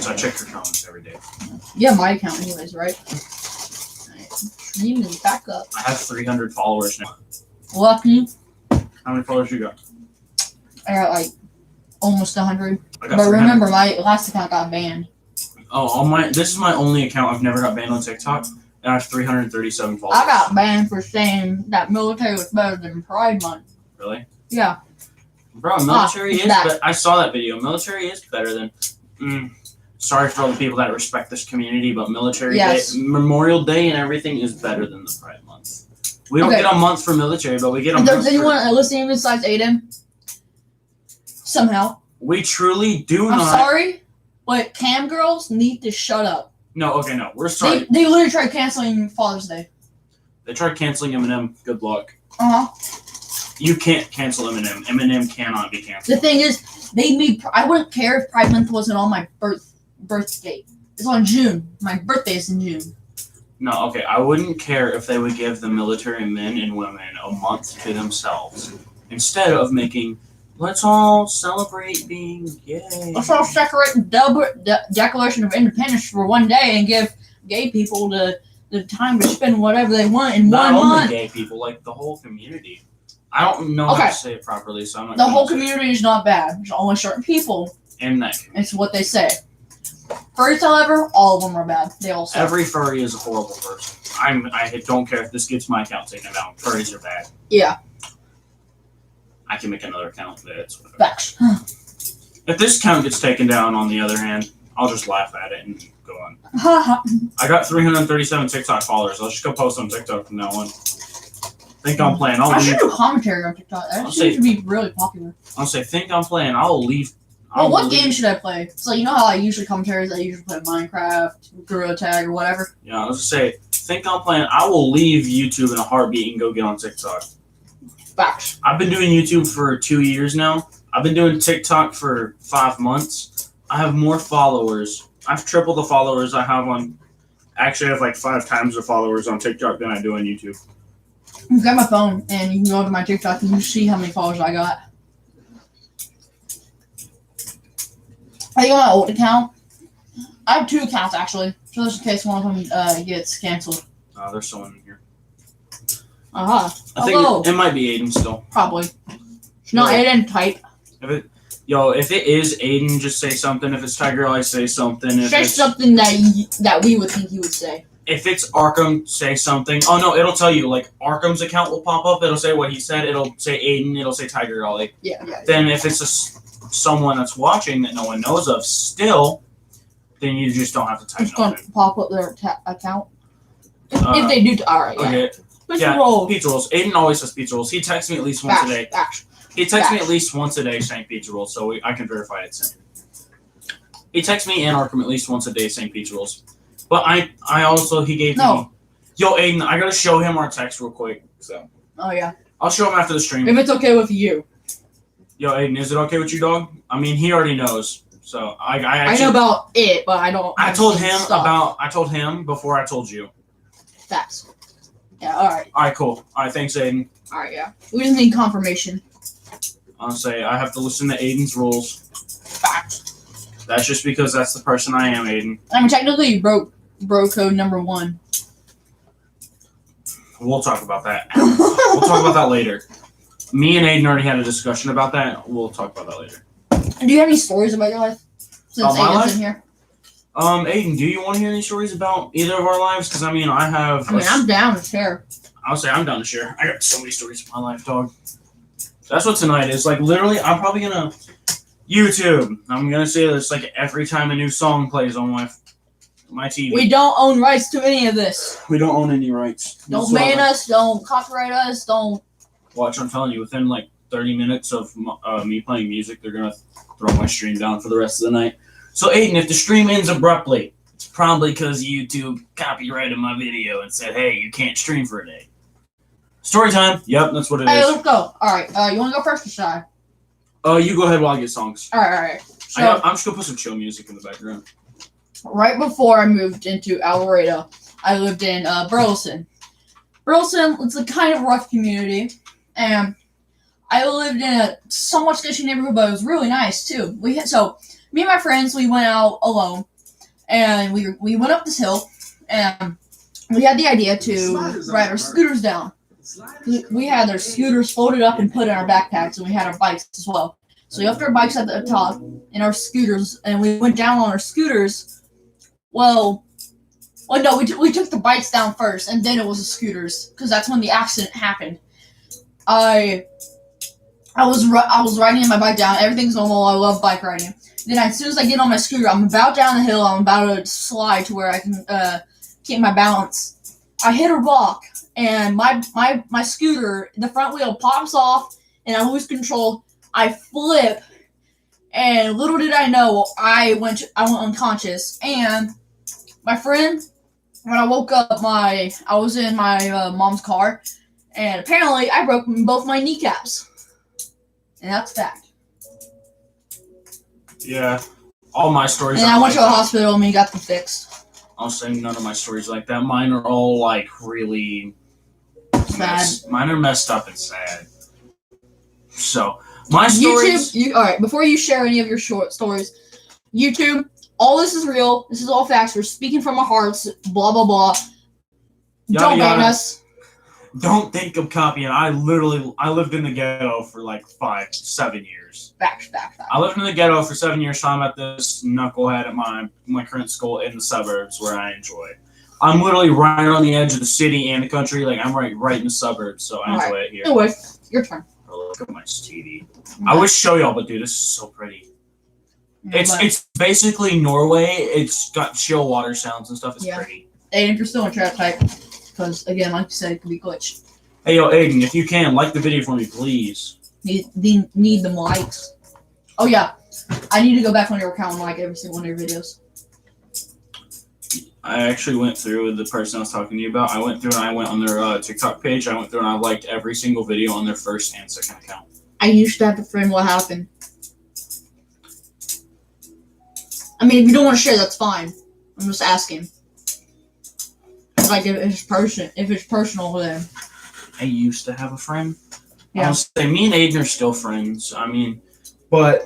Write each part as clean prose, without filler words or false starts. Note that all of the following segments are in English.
comments. I check your comments every day. Yeah, my account anyways, right? Alright, stream is back up. I have 300 followers now. Lucky. How many followers you got? I got like almost 100. I got But 300. remember, my last account got banned. This is my only account. I've never got banned on TikTok, and I have 337 followers. I got banned for saying that military was better than Pride Month. Really? Yeah. Bro, military is. But I saw that video. Military is better than. Sorry for all the people that respect this community, but military day, Memorial Day, and everything is better than the Pride Month. We don't get a month for military, but we get a month. Does anyone listening besides Aiden? Somehow. We truly do I'm not. sorry, but cam girls need to shut up. No, okay, no. We're sorry. They literally tried canceling Father's Day. They tried canceling Eminem. Good luck. Uh-huh. You can't cancel Eminem. Eminem cannot be canceled. The thing is, I wouldn't care if Pride Month wasn't on my birth date. It's on June. My birthday is in June. No, okay. I wouldn't care if they would give the military men and women a month to themselves instead of making, let's all celebrate being gay. Let's all decorate the Declaration of Independence for one day and give gay people the time to spend whatever they want in 1 month. Not only gay people, like the whole community. I don't know how to say it properly, so I'm not. The whole community is not bad. There's only certain people. In that community. It's what they say. Furries, however, all of them are bad. They all suck. Every furry is a horrible person. I don't care if this gets my account taken down. Furries are bad. Yeah. I can make another account. That's whatever. Facts. If this account gets taken down, on the other hand, I'll just laugh at it and go on. I got 337 TikTok followers. I'll just go post on TikTok from now on. Think I'm playing. I should do commentary on TikTok. That seems to be really popular. I'll say, think I'm playing. I'll leave. Well, what game should I play? So you know how I usually commentaries. I usually play Minecraft, Gorilla Tag, or whatever. Yeah, I was gonna say, think I'm playing. I will leave YouTube in a heartbeat and go get on TikTok. Facts. I've been doing YouTube for 2 years now. I've been doing TikTok for 5 months. I have more followers. I've tripled the followers I have on. Actually, I have like 5 times the followers on TikTok than I do on YouTube. You got my phone, and you can go to my TikTok and you see how many followers I got. I think on my old account, I have 2 accounts actually, so just in case one of them gets canceled. There's someone in here. I think it might be Aiden still. Probably. No, Aiden type. If it is Aiden, just say something. If it's Tiger, I say something. Say something that we would think you would say. If it's Arkham, say something. Oh no, it'll tell you. Like Arkham's account will pop up. It'll say what he said. It'll say Aiden. It'll say Tiger Ollie. Yeah. Then if it's someone that's watching that no one knows of, still, then you just don't have to type. It's going to pop up their account. If they do, all right. Okay. Pizza rolls. Pizza rolls. Aiden always says pizza rolls. He texts me at least once a day. He texts me at least once a day saying pizza rolls, so I can verify it's him. He texts me and Arkham at least once a day saying pizza rolls. But I also, he gave me... Yo, Aiden, I gotta show him our text real quick. So. Oh, yeah. I'll show him after the stream. If it's okay with you. Yo, Aiden, is it okay with you, dog? I mean, he already knows. So, I actually... I know about it, but I don't... I told him before I told you. Facts. Yeah, alright. Alright, cool. Alright, thanks, Aiden. Alright, yeah. We just need confirmation. I'll say, I have to listen to Aiden's rules. Facts. That's just because that's the person I am, Aiden. I mean, technically, you broke bro code number 1. We'll talk about that. We'll talk about that later. Me and Aiden already had a discussion about that. We'll talk about that later. Do you have any stories about your life? Since Aiden's in here. Aiden, do you want to hear any stories about either of our lives? Because, I'm down to share. I'll say I'm down to share. I got so many stories of my life, dog. That's what tonight is. Like, literally, I'm probably going to... YouTube. I'm going to say this, like, every time a new song plays on my TV. We don't own rights to any of this. We don't own any rights. Don't ban us. Don't copyright us. Don't... Watch, I'm telling you, within, like, 30 minutes of me playing music, they're going to throw my stream down for the rest of the night. So, Aiden, if the stream ends abruptly, it's probably because YouTube copyrighted my video and said, hey, you can't stream for a day. Story time. Yep, that's what it is. Hey, let's go. All right. You want to go first or should I? You go ahead while I get songs. All right. So, I'm just going to put some chill music in the background. Right before I moved into Alvarado, I lived in Burleson. Burleson, it's a kind of rough community, and I lived in a somewhat sketchy neighborhood, but it was really nice, too. me and my friends, we went out alone, and we went up this hill, and we had the idea to ride our scooters down. We had our scooters folded up and put in our backpacks, and we had our bikes as well. So we left our bikes at the top and our scooters, and we went down on our scooters. Well, no, we took the bikes down first, and then it was the scooters, because that's when the accident happened. I was riding my bike down. Everything's normal. I love bike riding. Then as soon as I get on my scooter, I'm about down the hill. I'm about to slide to where I can keep my balance. I hit a rock, and my scooter, the front wheel pops off, and I lose control. I flip, and little did I know, I went unconscious. And my friend, when I woke up, I was in my mom's car, and apparently I broke both my kneecaps, and that's fact. Yeah, all my stories. And I went to the hospital and we got them fixed. I'll say none of my stories like that. Mine are all like really sad. Mine are messed up and sad. So my stories. YouTube, all right. Before you share any of your short stories, YouTube, all this is real. This is all facts. We're speaking from our hearts. Blah blah blah. Don't ban us. Don't think of copying. I lived in the ghetto for like 5-7 years. Fact. I lived in the ghetto for 7 years. So I'm at this knucklehead at my current school in the suburbs where I enjoy. I'm literally right on the edge of the city and the country. Like I'm right in the suburbs, so I enjoy it here. Anyway, your turn. Oh, look at my TV. I wish show y'all, but dude, this is so pretty. It's basically Norway. It's got chill water sounds and stuff. It's pretty. Hey, if you're still in chat, type. Because, again, like you said, it could be glitched. Hey, yo, Aiden, if you can, like the video for me, please. Need them likes. Oh, yeah. I need to go back on your account and like every single one of your videos. I actually went through with the person I was talking to you about. I went through and I went on their TikTok page. I went through and I liked every single video on their first and second account. I used to have a friend. What happened? I mean, if you don't want to share, that's fine. I'm just asking. Like if it's personal, then. I used to have a friend. Yeah. I'll say me and Aiden are still friends. I mean, but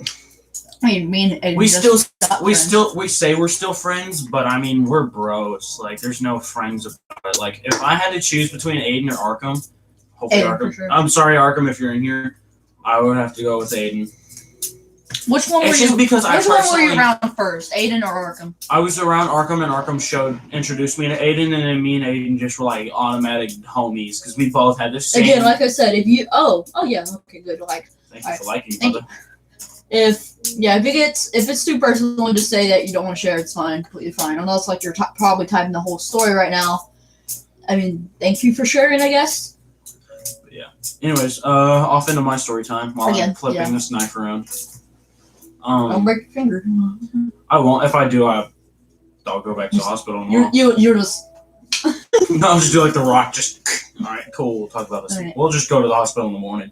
me and Aiden we say we're still friends, but I mean we're bros. Like there's no friends about it. Like if I had to choose between Aiden or Arkham, hopefully Aiden, Arkham. for sure. I'm sorry, Arkham, if you're in here, I would have to go with Aiden. Which one were you around first, Aiden or Arkham? I was around Arkham, and Arkham introduced me to Aiden, and then me and Aiden just were like automatic homies because we both had the same. Again, like I said, if you yeah, okay, good. Like, thank you for liking, brother. If it's too personal, just say that you don't want to share. It's fine, completely fine. Unless like you're probably typing the whole story right now. I mean, thank you for sharing, I guess. But yeah. Anyways, off into my story time while I'm flipping this knife around. Don't break your finger. I won't. If I do, I'll go back to the hospital tomorrow. You're just. No, I'll just do like the Rock. Just all right, cool. We'll talk about this. Right. We'll just go to the hospital in the morning.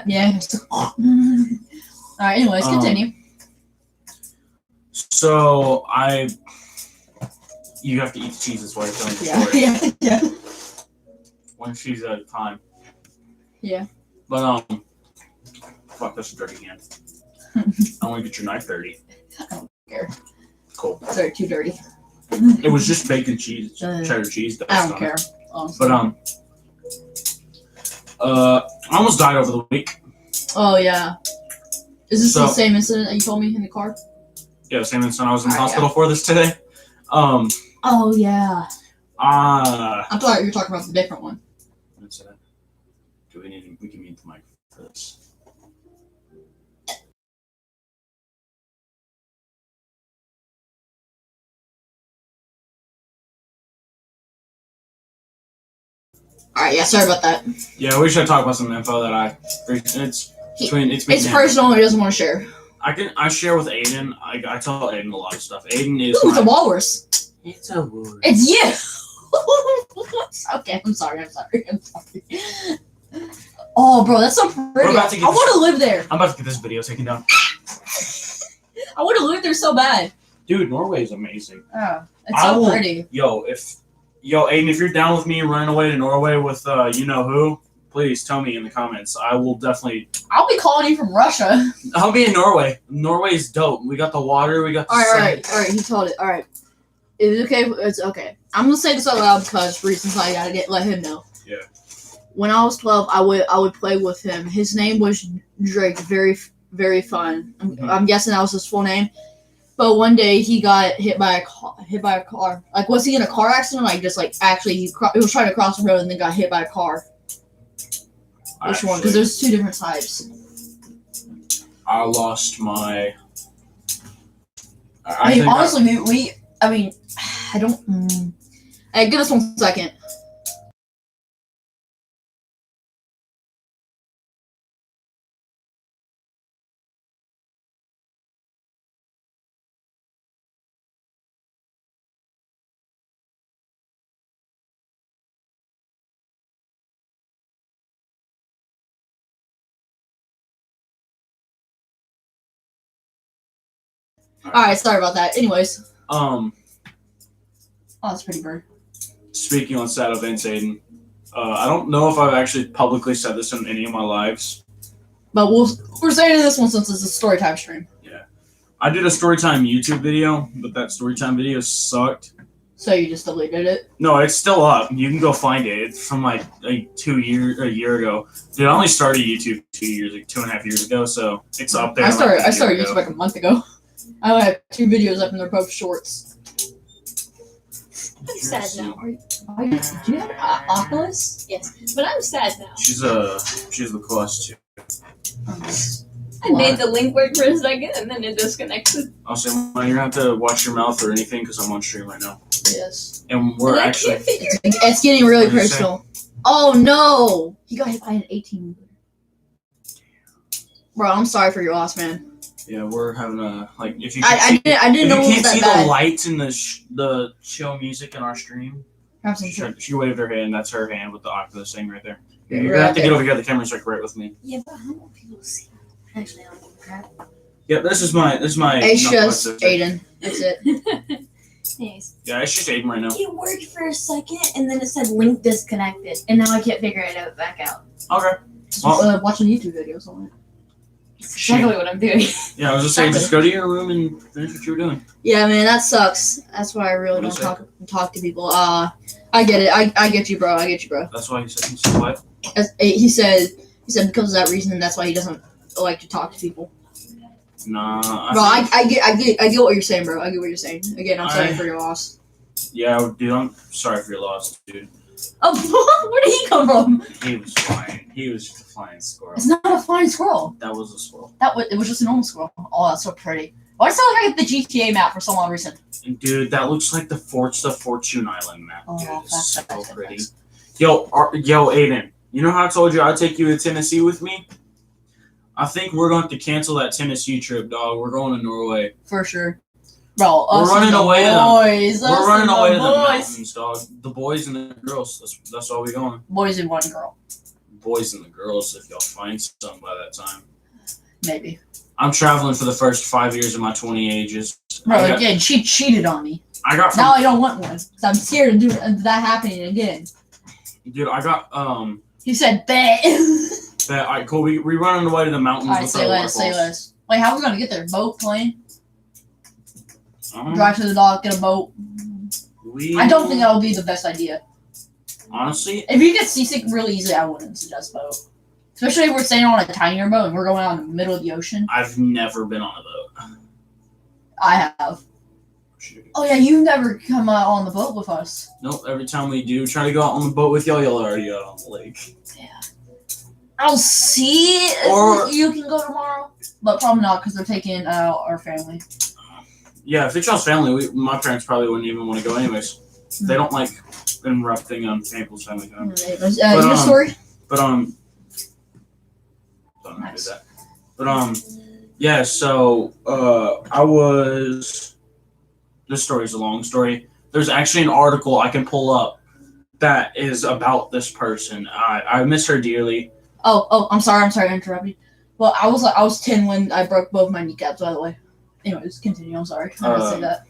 Yeah. All right. Anyways, continue. So you have to eat the cheeses while you're telling the story. Yeah. One cheese at a time. Yeah. But fuck, that's a dirty hand. I want to get your knife dirty. I don't care. Cool. Sorry, too dirty. It was just bacon cheese, cheddar cheese. I don't care. Honestly. But I almost died over the week. Oh yeah. Is this the same incident that you told me in the car? Yeah, the same incident I was in the hospital for this today. Oh yeah. I thought you were talking about the different one. What's that? We can mute the mic for this. Alright, yeah, sorry about that. Yeah, we should talk about some info that it's personal and he doesn't want to share. I share with Aiden. I tell Aiden a lot of stuff. Aiden is it's a walrus. It's a walrus. It's you! Okay, I'm sorry. Oh, bro, that's so pretty. I want to live there. I'm about to get this video taken down. I want to live there so bad. Dude, Norway is amazing. Oh, it's so pretty. Aiden, if you're down with me running away to Norway with you know who, please tell me in the comments. I will definitely. I'll be calling you from Russia. I'll be in Norway. Norway is dope. We got the water. We got the All right. He told it. All right. Is it okay? It's okay. I'm gonna say this out loud because reasons I gotta let him know. Yeah. When I was 12, I would play with him. His name was Drake. Very very fun. I'm guessing that was his full name. But one day he got hit by a car. Like, was he in a car accident? Like, just like actually he was trying to cross the road and then got hit by a car. Which one? Because there's two different types. I lost my. I mean, honestly, I don't. Hey, give us 1 second. All right, sorry about that. Anyways. Oh, that's pretty bird. Speaking on sad events, Aiden. I don't know if I've actually publicly said this in any of my lives. But we're saying this one since it's a storytime stream. Yeah. I did a storytime YouTube video, but that storytime video sucked. So you just deleted it? No, it's still up. You can go find it. It's from like a year ago. Dude, I only started YouTube 2.5 years ago, so it's up there. I started YouTube like a month ago. I only have 2 videos up and they're both shorts. I'm sad now. Do you have an Oculus? Yes, but I'm sad now. She's the coolest too. I made the link work for a second and then it disconnected. I'll say, well, you're gonna have to watch your mouth or anything because I'm on stream right now. Yes. And we're actually. It's getting really personal. Oh no! He got hit by an 18. Bro, I'm sorry for your loss, man. Yeah, we're having a if you. I didn't know it was that bad. If you can't see the lights and the chill music in our stream. She waved her hand. That's her hand with the Oculus thing right there. Yeah, you're gonna have to get over here. The camera's like right with me. Yeah, but how many people see? Actually, I don't give a crap. Yeah, this is my. It's just Aiden. That's it. Nice. Yeah, it's just Aiden right now. It worked for a second, and then it said link disconnected, and now I can't figure it out back out. Okay. Well, watching YouTube videos on it. Exactly what I'm doing. Yeah, I was just saying, just go to your room and finish what you were doing. Yeah, man, that sucks. That's why I really don't talk to people. I get it. I get you, bro. I get you, bro. That's why he said what? He said because of that reason. That's why he doesn't like to talk to people. Nah. Bro, I get what you're saying, bro. I get what you're saying. Again, I'm sorry for your loss. Yeah, dude, I'm sorry for your loss, dude. Oh, where did he come from? He was flying. He was just a flying squirrel. It's not a flying squirrel. That was a squirrel. It was just a normal squirrel. Oh, that's so pretty. Why does it look like the GTA map for some odd reason? Dude, that looks like the Fortune Island map. Oh, dude, it's so pretty. Facts. Yo, Aiden, you know how I told you I'd take you to Tennessee with me? I think we're going to have to cancel that Tennessee trip, dog. We're going to Norway. For sure. Bro, we're running away boys. to we're running away to the mountains, dog. The boys and the girls. That's all we going. Boys and one girl. Boys and the girls, if y'all find some by that time. Maybe. I'm traveling for the first 5 years of my 20 ages. Bro, again, she cheated on me. Now I don't want one. So I'm scared of that happening again. Dude, I got He said bet. Bet. Alright, cool. We running away to the mountains. Alright, with say less. Wait, how are we gonna get there? Boat, plane? Drive to the dock, get a boat. I don't think that would be the best idea. Honestly, if you get seasick really easily, I wouldn't suggest boat. Especially if we're staying on a tinier boat and we're going out in the middle of the ocean. I've never been on a boat. I have. Shoot. Oh yeah, you've never come out on the boat with us. Nope. Every time we do try to go out on the boat with y'all are already out on the lake. Yeah. I'll see if you can go tomorrow, but probably not because they're taking our family. Yeah, if it's y'all's family, my parents probably wouldn't even want to go anyways. Mm-hmm. They don't like interrupting people's family time. Your story? But don't know nice. Do that. But yeah. So I was. This story is a long story. There's actually an article I can pull up that is about this person. I miss her dearly. Oh, I'm sorry to interrupt you. Well, I was 10 when I broke both my kneecaps, by the way. Anyways, continue. I'm sorry. I didn't say that.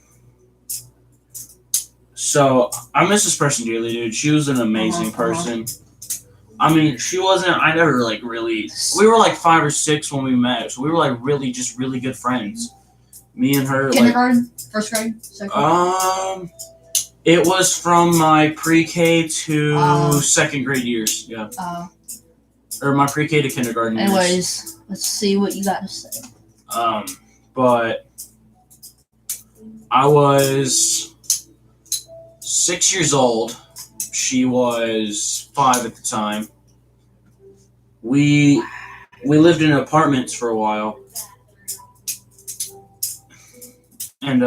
So I miss this person dearly, dude. She was an amazing person. I mean, she wasn't. I never like really. We were like 5 or 6 when we met, so we were like really just really good friends. Me and her. Kindergarten, first grade, second grade. It was from my pre-K to second grade years. Yeah. Or my pre-K to kindergarten years. Anyways, let's see what you got to say. But I was 6 years old. She was 5 at the time. We lived in apartments for a while, and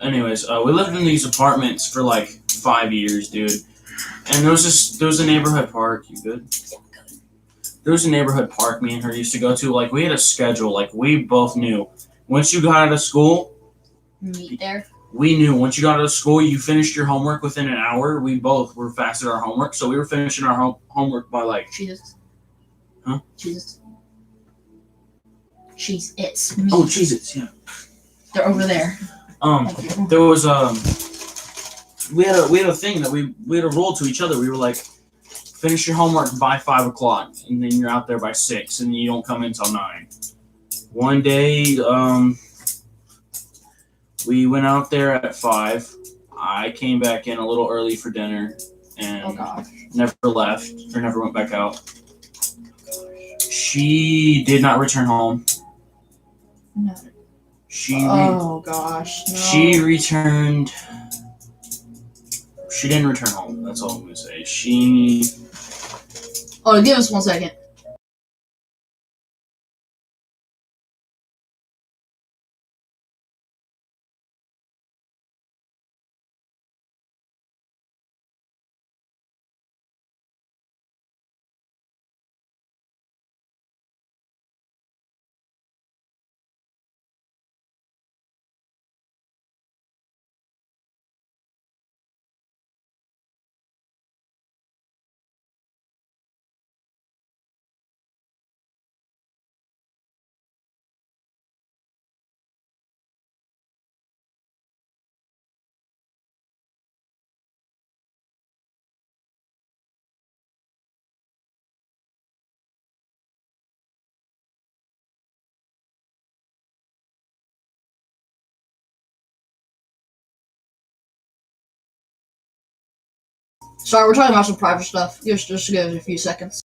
anyways, we lived in these apartments for like 5 years, dude. And there was a neighborhood park. You good? There was a neighborhood park me and her used to go to. Like, we had a schedule. Like, we both knew once you got out of school, meet there. We knew once you got out of school, you finished your homework within an hour. We both were fast at our homework, so we were finishing our homework by like. Jesus. Huh? Jesus. Cheez-Its. Me. Oh, Cheez-Its, yeah. They're over there. There was we had a thing that we had a rule to each other. We were like, finish your homework by 5 o'clock, and then you're out there by 6, and you don't come in until 9. One day, we went out there at 5. I came back in a little early for dinner, and never left or never went back out. She did not return home. No. No. She returned. She didn't return home. That's all I'm gonna say. Oh, give us 1 second. Sorry, we're talking about some private stuff. Just give us a few seconds.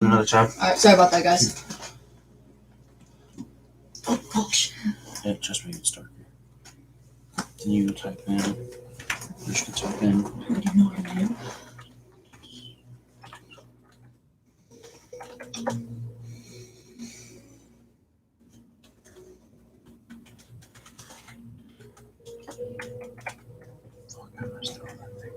Another tab. Alright, sorry about that, guys. Oh, gosh. Yeah, just make it darker. Can you type in? You should type in. I don't know what to do. Fuck, I messed up that thing.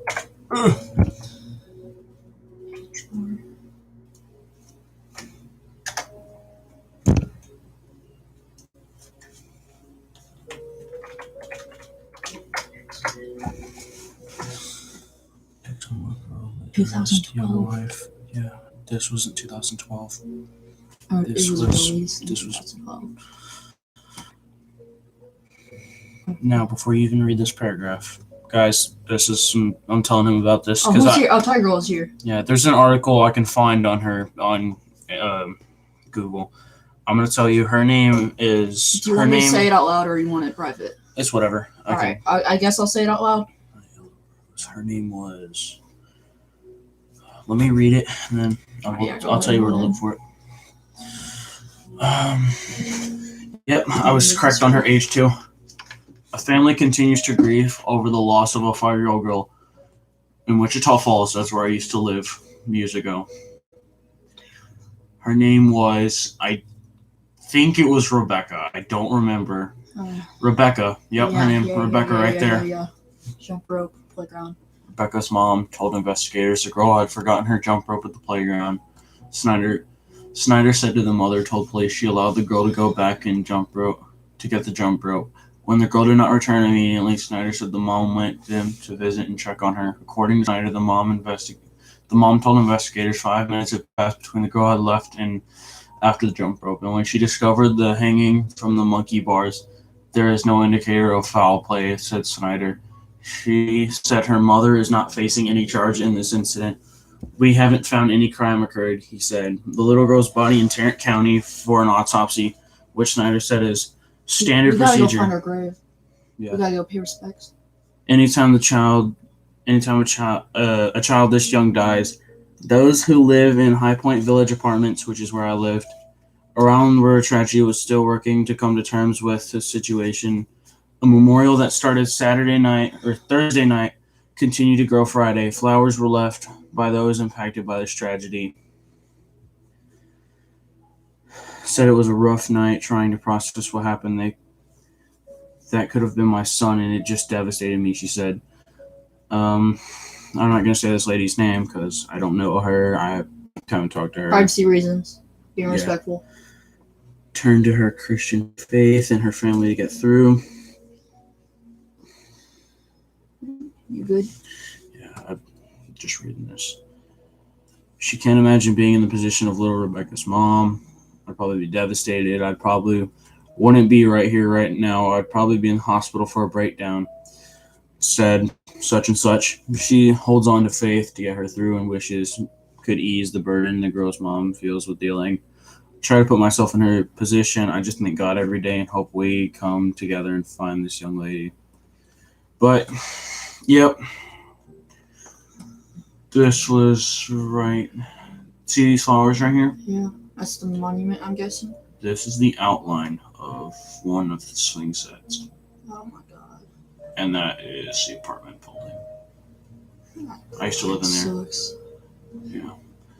Young wife. Yeah, this was in 2012. This was. Now, before you even read this paragraph, guys, this is some. I'm telling him about this Oh, who's here? Oh, Tiger Girl is here. Yeah, there's an article I can find on her on Google. I'm gonna tell you her name is. Do you want me to say it out loud or you want it private? It's whatever. All right, I guess I'll say it out loud. Her name was. Let me read it, and then I'll tell you where to look for it. Yep, I was correct on her age too. A family continues to grieve over the loss of a 5-year-old girl in Wichita Falls. That's where I used to live years ago. Her name was, I think it was Rebecca. I don't remember. Rebecca. Yep, her name, Rebecca, right there. Yeah. Jump rope playground. Rebecca's mom told investigators the girl had forgotten her jump rope at the playground. Snyder said to the mother, told police she allowed the girl to go back and get the jump rope. When the girl did not return immediately, Snyder said the mom went to them to visit and check on her. According to Snyder, the mom told investigators 5 minutes had passed between the girl had left and after the jump rope. And when she discovered the hanging from the monkey bars, there is no indicator of foul play, said Snyder. She said her mother is not facing any charge in this incident. We haven't found any crime occurred, he said. The little girl's body in Tarrant County for an autopsy, which Snyder said is standard procedure. We gotta go find her grave. Yeah. We gotta go pay respects. Anytime a child this young dies, those who live in High Point Village Apartments, which is where I lived, around where a tragedy was still working to come to terms with the situation. A memorial that started Thursday night continued to grow Friday. Flowers were left by those impacted by this tragedy. Said it was a rough night trying to process what happened. That could have been my son, and it just devastated me, she said. I'm not going to say this lady's name because I don't know her. I haven't talked to her. Privacy reasons. Being respectful. Turned to her Christian faith and her family to get through. You good? Yeah, I'm just reading this. She can't imagine being in the position of little Rebecca's mom. I'd probably be devastated. I probably wouldn't be right here right now. I'd probably be in the hospital for a breakdown. Said such and such. She holds on to faith to get her through and wishes could ease the burden the girl's mom feels with dealing. Try to put myself in her position. I just thank God every day and hope we come together and find this young lady. But, yep. This was right. See these flowers right here? Yeah, that's the monument, I'm guessing. This is the outline of one of the swing sets. Oh my God. And that is the apartment building. I used to live in there. Sucks. Yeah.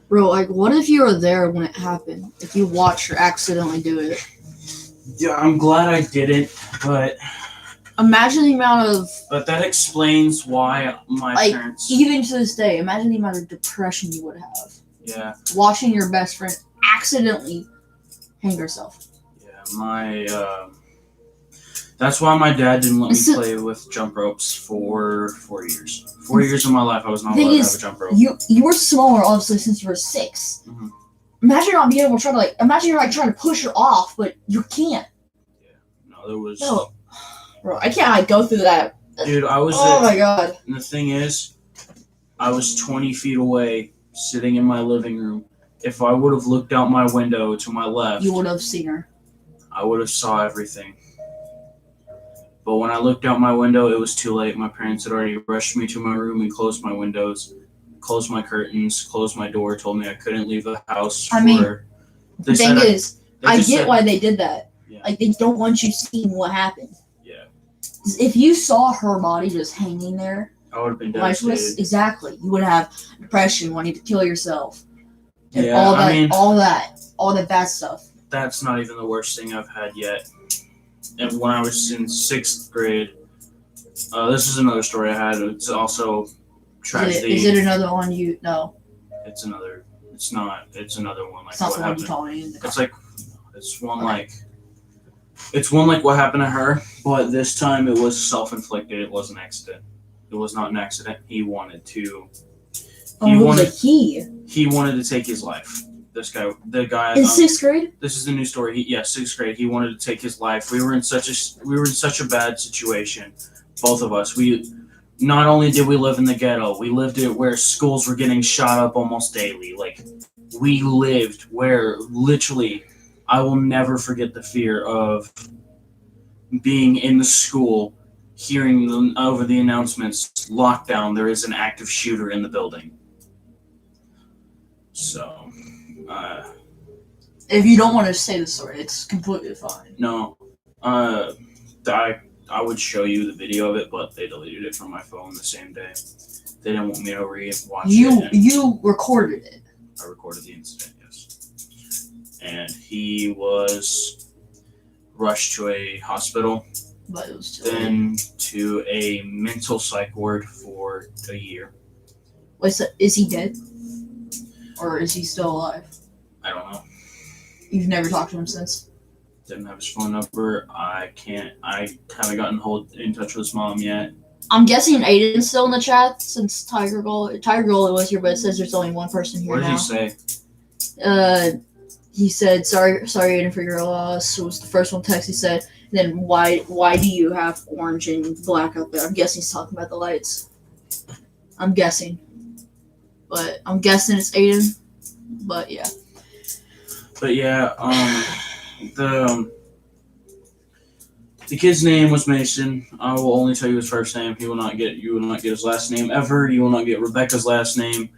Bro, like, what if you were there when it happened? If you watched her accidentally do it? Yeah, I'm glad I didn't, but... Imagine the amount of... But that explains why my parents... Even to this day, imagine the amount of depression you would have. Yeah. Watching your best friend accidentally hang herself. Yeah, that's why my dad didn't let me play with jump ropes for 4 years. 4 years of my life, I was not allowed to have a jump rope. You were smaller, obviously, since you were 6. Mm-hmm. Imagine not being able to try to, imagine you're, trying to push her off, but you can't. Yeah. No, there was... No. Bro, I can't, go through that. Dude, I was... Oh, my God. And the thing is, I was 20 feet away, sitting in my living room. If I would have looked out my window to my left... You would have seen her. I would have saw everything. But when I looked out my window, it was too late. My parents had already rushed me to my room and closed my windows, closed my curtains, closed my door, told me I couldn't leave the house. The thing is, I get why they did that. Yeah. Like, they don't want you seeing what happened. Yeah. If you saw her body just hanging there, I would have been devastated. Exactly. You would have depression, wanting to kill yourself. And Yeah, all that bad stuff. That's not even the worst thing I've had yet. And when I was in 6th grade, this is another story I had. It's also tragedy. Is it another one you know? It's another. It's not. It's another one. Like it's not what the one happened. you told me. It's like. It's one like. It's one like what happened to her, but this time it was self-inflicted. It was an accident. It was not an accident. He wanted to. He wanted to take his life. This guy, the guy In 6th grade? This is the new story. Sixth grade. He wanted to take his life. We were in such a bad situation, both of us. We not only did we live in the ghetto, we lived it where schools were getting shot up almost daily. Like we lived where literally, I will never forget the fear of being in the school, hearing over the announcements, lockdown. There is an active shooter in the building. So. If you don't want to say the story, it's completely fine. No, I would show you the video of it, but they deleted it from my phone the same day. They didn't want me to watch it. You recorded it. I recorded the incident, yes. And he was rushed to a hospital, But it was too late. then to a mental psych ward for a year. Wait, so is he dead? Or is he still alive? I don't know. You've never talked to him since? Didn't have his phone number. I haven't gotten in touch with his mom yet. I'm guessing Aiden's still in the chat since Tiger Goal was here, but it says there's only one person here What did now. he say? He said, sorry Aiden for your loss. Was the first one text he said. And then why do you have orange and black up there? I'm guessing he's talking about the lights. I'm guessing. But I'm guessing it's Aiden. But yeah. But yeah, the kid's name was Mason. I will only tell you his first name. You will not get his last name ever. You will not get Rebecca's last name.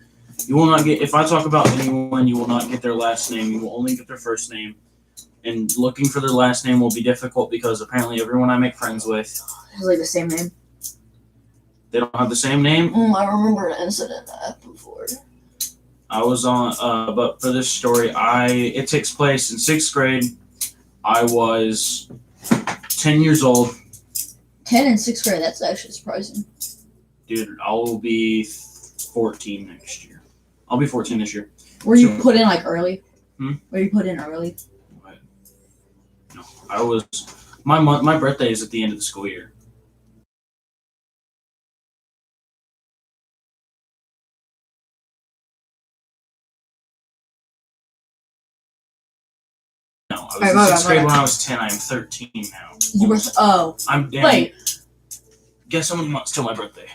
You will not get, if I talk about anyone, you will not get their last name. You will only get their first name. And looking for their last name will be difficult because apparently everyone I make friends with has like the same name. They don't have the same name. I remember an incident that happened before. I was on, but for this story, it takes place in 6th grade. I was 10 years old. 10 in 6th grade, that's actually surprising. Dude, I will be 14 next year. I'll be 14 this year. Were you put in like early? Hmm? Were you put in early? What? No, I was, my birthday is at the end of the school year. No, I was in 6th grade when I was 10. I am 13 now. You were, I'm damn. wait. Guess how many months till my birthday?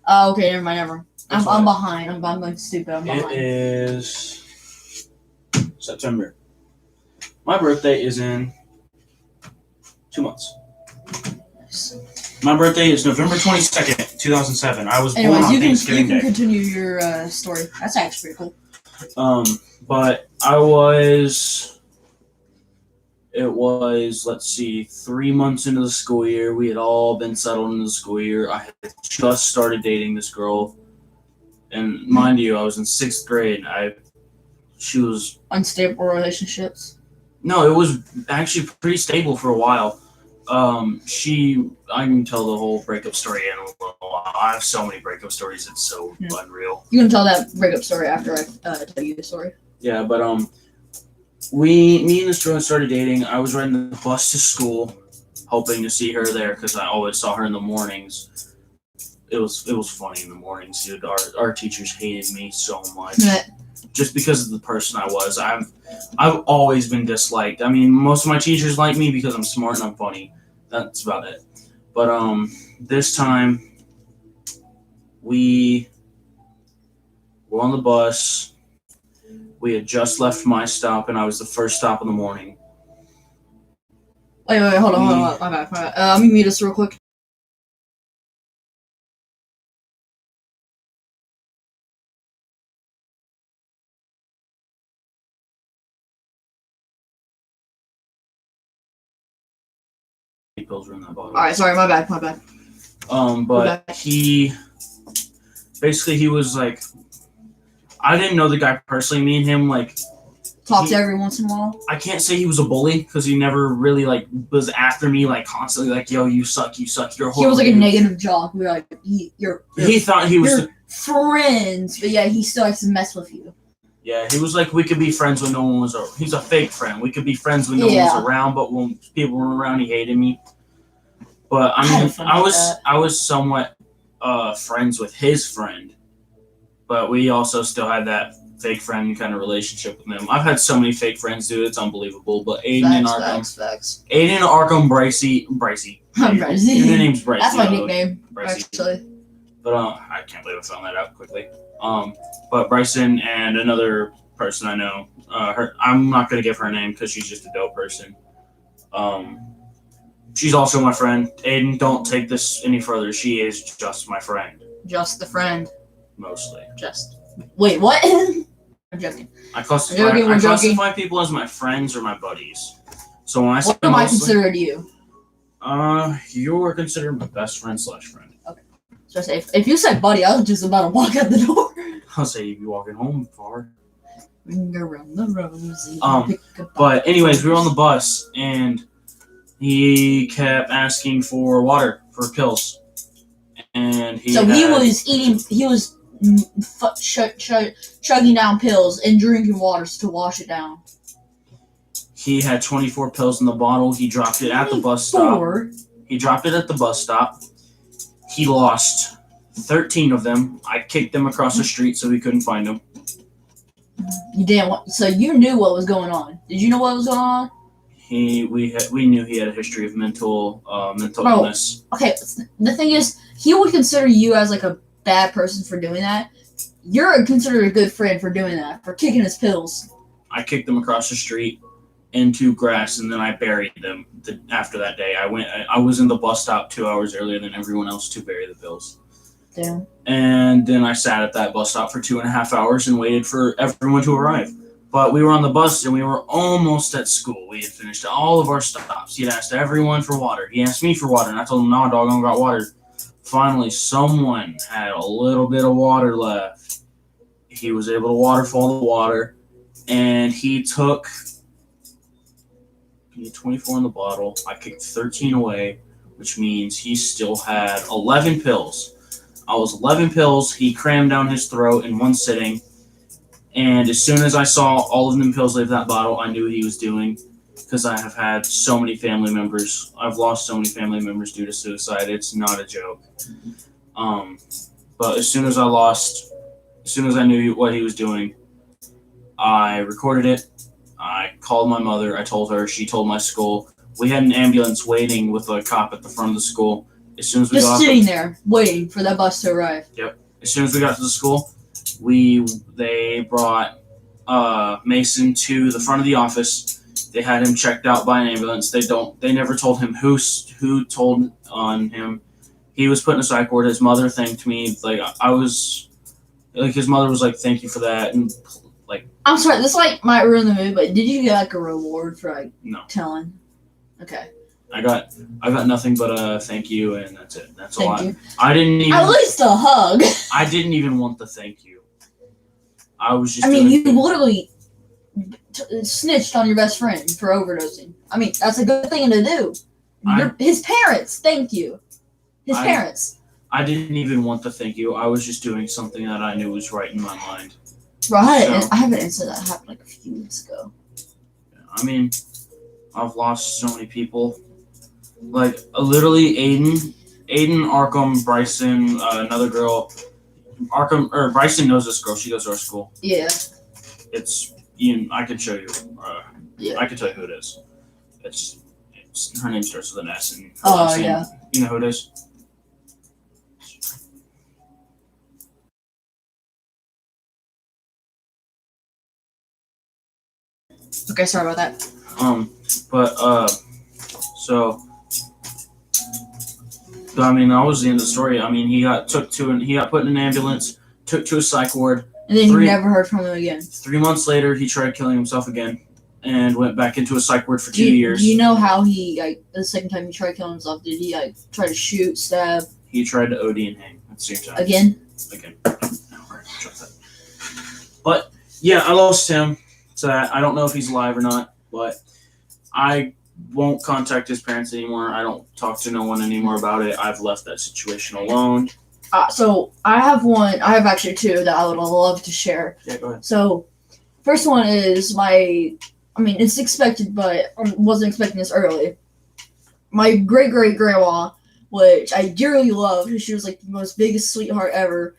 Oh, okay, never mind. I'm behind. I'm like stupid. I'm behind. It is September. My birthday is in 2 months. My birthday is November 22nd, 2007. I was born on Thanksgiving Day. You can continue your story. That's actually pretty cool. But it was, let's see, 3 months into the school year. We had all been settled in the school year. I had just started dating this girl. And mind you, I was in 6th grade. She was... Unstable relationships? No, it was actually pretty stable for a while. I can tell the whole breakup story in a little while. I have so many breakup stories, it's so unreal. You can tell that breakup story after I tell you the story. Yeah, but me and this girl started dating. I was riding the bus to school, hoping to see her there because I always saw her in the mornings. It was funny in the mornings, dude. Our teachers hated me so much. Just because of the person I was. I've always been disliked. I mean, most of my teachers like me because I'm smart and I'm funny. That's about it. But this time we were on the bus. We had just left my stop and I was the first stop in the morning. Wait, hold on. My bad. Let me mute us real quick. Pills were in that bottle. Alright, sorry, my bad. But he was like, I didn't know the guy personally. Me and him, like, talk to every once in a while. I can't say he was a bully because he never really like was after me like constantly like, yo, you suck, you're horrible. He was like a negative jock. We were like, he thought he was friends, but yeah, he still likes to mess with you. Yeah, he was like, we could be friends when no one was around. He's a fake friend. We could be friends when no one was around, but when people were around, he hated me. But I mean, I was somewhat friends with his friend, but we also still had that fake friend kind of relationship with them. I've had so many fake friends, dude. It's unbelievable. But Aiden and Arkham, Facts. Aiden, Arkham, Bricey. I'm Brycey. Your name's Bricey. That's my nickname, Bricey. actually. But I can't believe I found that out quickly. But Bryson and another person I know, I'm not gonna give her a name because she's just a dope person. She's also my friend. Aiden, don't take this any further. She is just my friend. Just the friend. Mostly. Wait, what? I'm joking. I classify people as my friends or my buddies. So when I say What am I mostly, considered you? you are considered my best friend / friend. So if you said buddy, I was just about to walk out the door. I'll say you'd be walking home far. Ring around the rosy. But anyways, we were on the bus and he kept asking for water, for pills. And he was chugging down pills and drinking water to wash it down. He had 24 pills in the bottle. He dropped it at the bus stop. He lost 13 of them. I kicked them across the street so he couldn't find them. You didn't want, so you knew what was going on. Did you know what was going on? We knew he had a history of mental illness. Okay, the thing is, he would consider you as like a bad person for doing that. You're considered a good friend for doing that, for kicking his pills. I kicked them across the street into grass, and then I buried them. After that day, I was in the bus stop 2 hours earlier than everyone else to bury the pills. Damn. And then I sat at that bus stop for 2.5 hours and waited for everyone to arrive. But we were on the bus and we were almost at school. We had finished all of our stops. He had asked everyone for water. He asked me for water, and I told him, "No, dog, I don't got water." Finally, someone had a little bit of water left. He was able to waterfall the water, and he took 24 in the bottle. I kicked 13 away, which means he still had 11 pills. I was 11 pills. He crammed down his throat in one sitting. And as soon as I saw all of them pills leave that bottle, I knew what he was doing, because I have had so many family members. I've lost so many family members due to suicide. It's not a joke. But as soon as I knew what he was doing, I recorded it. I called my mother. I told her. She told my school. We had an ambulance waiting with a cop at the front of the school. As soon as we just sitting there waiting for that bus to arrive. Yep. As soon as we got to the school, they brought Mason to the front of the office. They had him checked out by an ambulance. They never told him who told on him. He was put in a psych ward. His mother thanked me. His mother was like, "Thank you for that." And I'm sorry, this might ruin the mood, but did you get a reward for no telling? Okay. I got nothing but a thank you, and that's it. That's all. Thank you. I didn't even. At least a hug. I didn't even want the thank you. I was just. You literally snitched on your best friend for overdosing. That's a good thing to do. His parents, thank you. His parents. I didn't even want the thank you. I was just doing something that I knew was right in my mind. Right. So, I have an incident that happened a few weeks ago. I've lost so many people. Literally, Aiden, Arkham, Bryson, another girl. Bryson knows this girl. She goes to our school. Yeah. It's I can show you. I can tell you who it is. It's her name starts with an S. And yeah. You know who it is? Okay, sorry about that. That was the end of the story. He got put in an ambulance, took to a psych ward. And then you never heard from him again. 3 months later, he tried killing himself again, and went back into a psych ward for 2 years. Do you know how he, the second time he tried killing himself, did he, try to shoot, stab? He tried to OD and hang at the same time. Again. But, yeah, I lost him to that. I don't know if he's alive or not, but I won't contact his parents anymore. I don't talk to no one anymore about it. I've left that situation alone. So I have actually two that I would love to share. Yeah, go ahead. So, first one is it's expected, but I wasn't expecting this early. My great-great-grandma, which I dearly love, she was the most biggest sweetheart ever.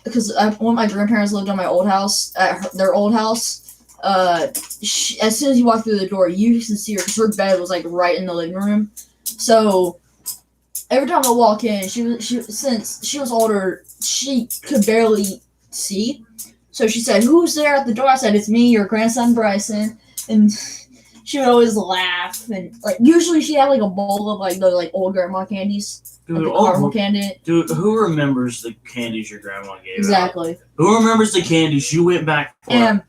because when my grandparents lived on my old house, their old house, as soon as you walk through the door, you used to see her because her bed was like right in the living room. So every time I walk in, since she was older, she could barely see. So she said, "Who's there at the door?" I said, "It's me, your grandson Bryson." And she would always laugh, and like usually she had like a bowl of like the like old grandma candies, Dude, like the caramel candy. Dude, who remembers the candies your grandma gave Exactly. out? Who remembers the candies you went back for? And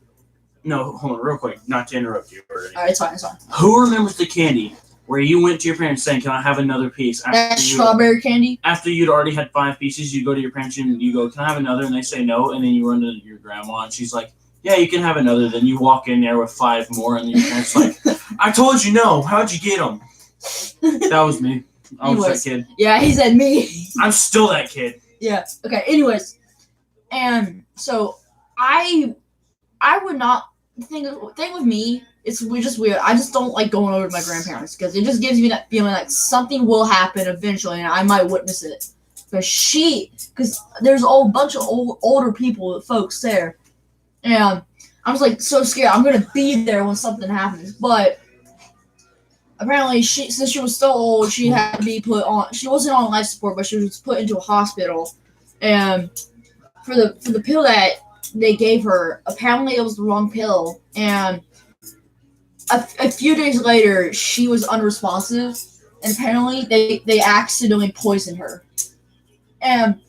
No, hold on, real quick, not to interrupt you. alright, it's fine, it's fine. Who remembers the candy where you went to your parents saying, "Can I have another piece?" That strawberry candy. After you'd already had 5 pieces, you go to your parents and you go, "Can I have another?" And they say no, and then you run to your grandma and she's like, "Yeah, you can have another." Then you walk in there with 5 more, and your parents like, "I told you no. How'd you get them?" That was me. I was that kid. Yeah, he said me. I'm still that kid. Yeah. Okay. Anyways, and so I would not thing with me. It's just weird. I just don't like going over to my grandparents because it just gives me that feeling like something will happen eventually, and I might witness it. Because there's a whole bunch of older people, folks there, and I was like so scared. I'm gonna be there when something happens, but apparently since she was so old, she had to be put on. She wasn't on life support, but she was put into a hospital, and for the pill that they gave her, apparently it was the wrong pill, and a few days later she was unresponsive, and apparently they accidentally poisoned her, and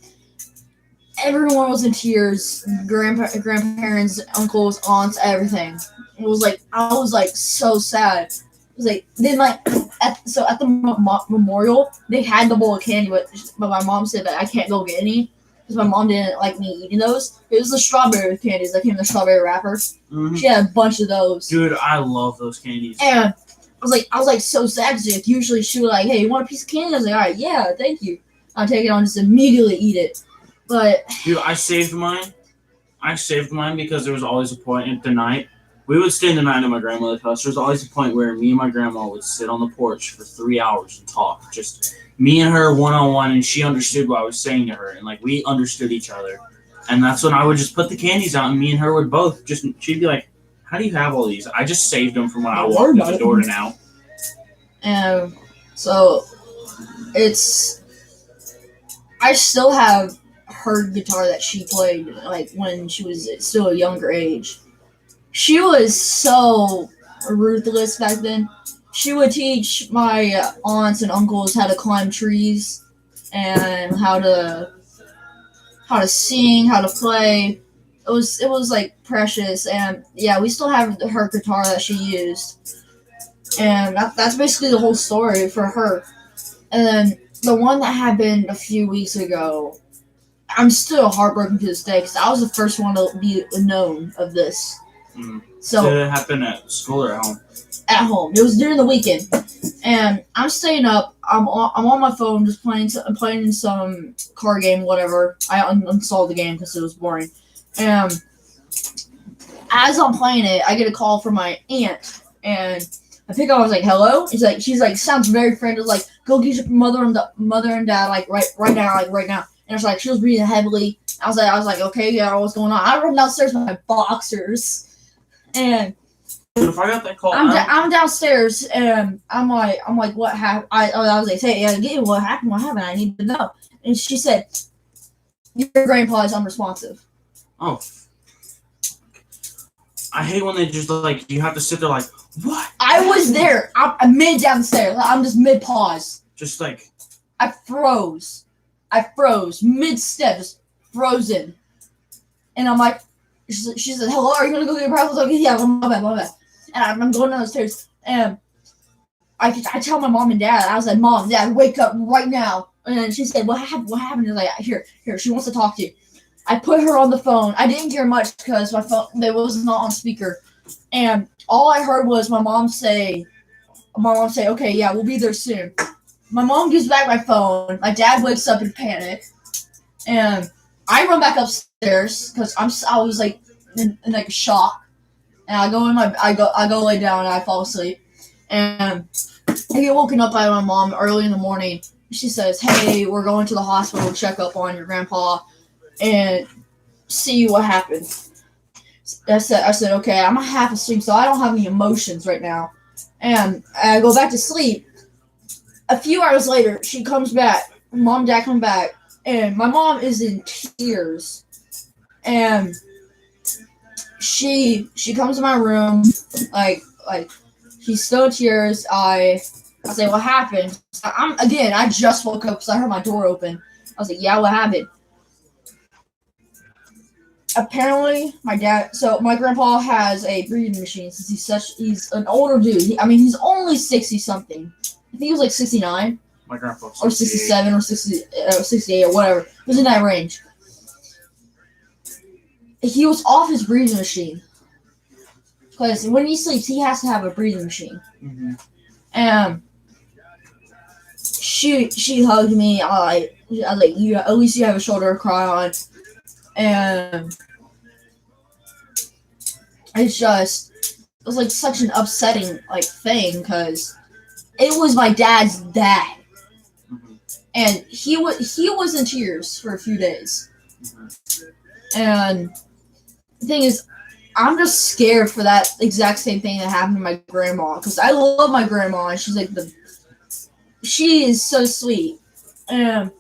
everyone was in tears. Grandparents, uncles, aunts, everything. It was like I was like so sad. It was like then like at the memorial they had the bowl of candy, but my mom said that I can't go get any because my mom didn't like me eating those. It was the strawberry candies that came in the strawberry wrapper. Mm-hmm. She had a bunch of those. Dude, I love those candies. And I was like so sad because like, usually she would like, "Hey, you want a piece of candy?" I was like, "All right, yeah, thank you." I'll take it on, just immediately eat it. But dude, I saved mine. Because there was always a point at the night. We would stay the night at my grandmother's house. There was always a point where me and my grandma would sit on the porch for 3 hours and talk. Just me and her one-on-one, and she understood what I was saying to her. And, like, we understood each other. And that's when I would just put the candies out, and me and her would both just, she'd be like, "How do you have all these?" I just saved them from when I walked out the door to now. And so I still have her guitar that she played, like, when she was still a younger age. She was so ruthless back then. She would teach my aunts and uncles how to climb trees and how to sing, how to play. It was like precious, and yeah, we still have her guitar that she used, and that's basically the whole story for her. And then the one that happened a few weeks ago, I'm still heartbroken to this day because I was the first one to be known of this. Mm. So did it happen at school or at home? At home. It was during the weekend, and I'm staying up. I'm on my phone just playing some card game, whatever. I uninstalled the game because it was boring. And as I'm playing it, I get a call from my aunt, and I pick up. I was like, "Hello." She's like, sounds very friendly. Like, "Go get your mother and dad like right now." And it's like she was breathing heavily. I was like, "Okay, yeah, what's going on?" I run downstairs with my boxers, and if I got that call, I'm downstairs, and I'm like, "What happened?" I was like, "Hey, yeah, what happened? What happened? I need to know." And she said, "Your grandpa is unresponsive." Oh, I hate when they just like you have to sit there like, "What?" I was there. I'm mid downstairs. I'm just mid pause. Just like I froze mid step, just frozen. And I'm like, she said, "Hello, are you gonna go get your breakfast?" I was like, "Yeah, my bad." And I'm going downstairs, and I tell my mom and dad. I was like, "Mom, Dad, wake up right now." And she said, "What happened?" I was like, here. She wants to talk to you. I put her on the phone. I didn't hear much because my phone was not on speaker, and all I heard was my mom say, "Okay, yeah, we'll be there soon." My mom gives back my phone. My dad wakes up in panic, and I run back upstairs because I was like in like a shock, and I go lay down and I fall asleep, and I get woken up by my mom early in the morning. She says, "Hey, we're going to the hospital to check up on your grandpa." and see what happens. I said, okay, I'm half asleep, so I don't have any emotions right now. And I go back to sleep. A few hours later, she comes back. Mom and Dad come back, and my mom is in tears. And she comes to my room, like she's still in tears. I say, what happened? I just woke up because I heard my door open. I was like, yeah, what happened? Apparently, my grandpa has a breathing machine since he's an older dude. He's only 60 something. I think he was like 69. My grandpa. Or 67 or 68 or whatever. It was in that range. He was off his breathing machine. Because when he sleeps, he has to have a breathing machine. Mm-hmm. And she hugged me. I was like, at least you have a shoulder to cry on. And it was like such an upsetting thing because it was my dad's dad. Mm-hmm. And he was in tears for a few days. Mm-hmm. And the thing is, I'm just scared for that exact same thing that happened to my grandma because I love my grandma and she is so sweet. And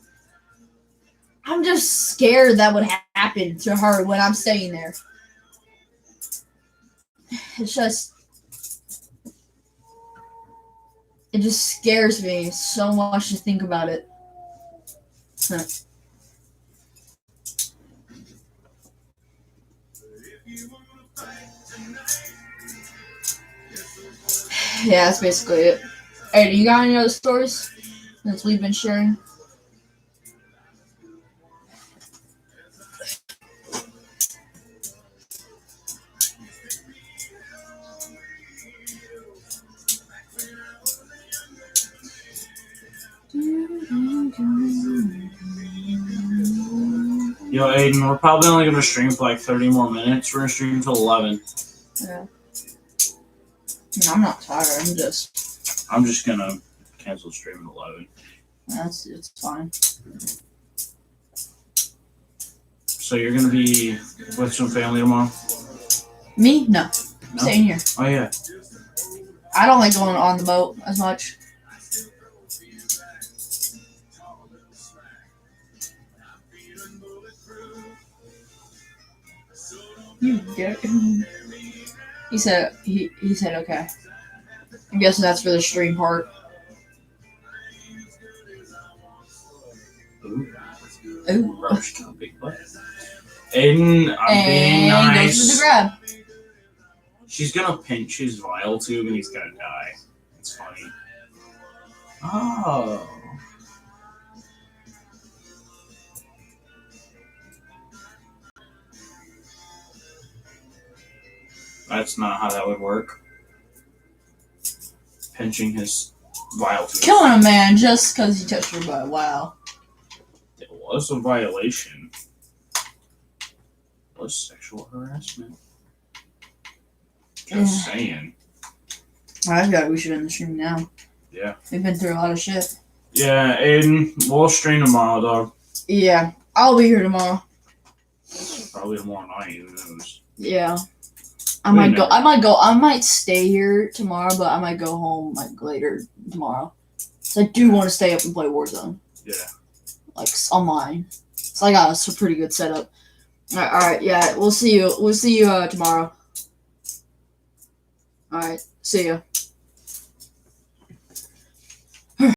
I'm just scared that would happen to her when I'm staying there. It just scares me so much to think about it. Yeah, that's basically it. Hey, do you got any other stories since we've been sharing? Yo, Aiden, we're probably only going to stream for like 30 more minutes. We're going to stream until 11. Yeah. No, I'm not tired. I'm just going to cancel stream at 11. It's fine. So you're going to be with some family tomorrow? Me? No. Staying here. Oh, yeah. I don't like going on the boat as much. You get it? He said okay. I'm guessing that's for the stream part. Ooh. Rubbish got a big butt. Aiden, I'm being nice. Goes for the grab. She's gonna pinch his vial tube and he's gonna die. It's funny. Oh. That's not how that would work. Pinching his vial tube. Killing a man just because he touched your butt. Wow. It was a violation. It was sexual harassment. Just saying. I feel like we should end the stream now. Yeah. We've been through a lot of shit. Yeah, Aiden, we'll stream tomorrow, dog. Yeah, I'll be here tomorrow. Probably tomorrow night, who knows? Yeah. I might stay here tomorrow, but I might go home later tomorrow. So I do want to stay up and play Warzone. Yeah. Online. So I got a pretty good setup. Alright, yeah, we'll see you tomorrow. Alright, see ya.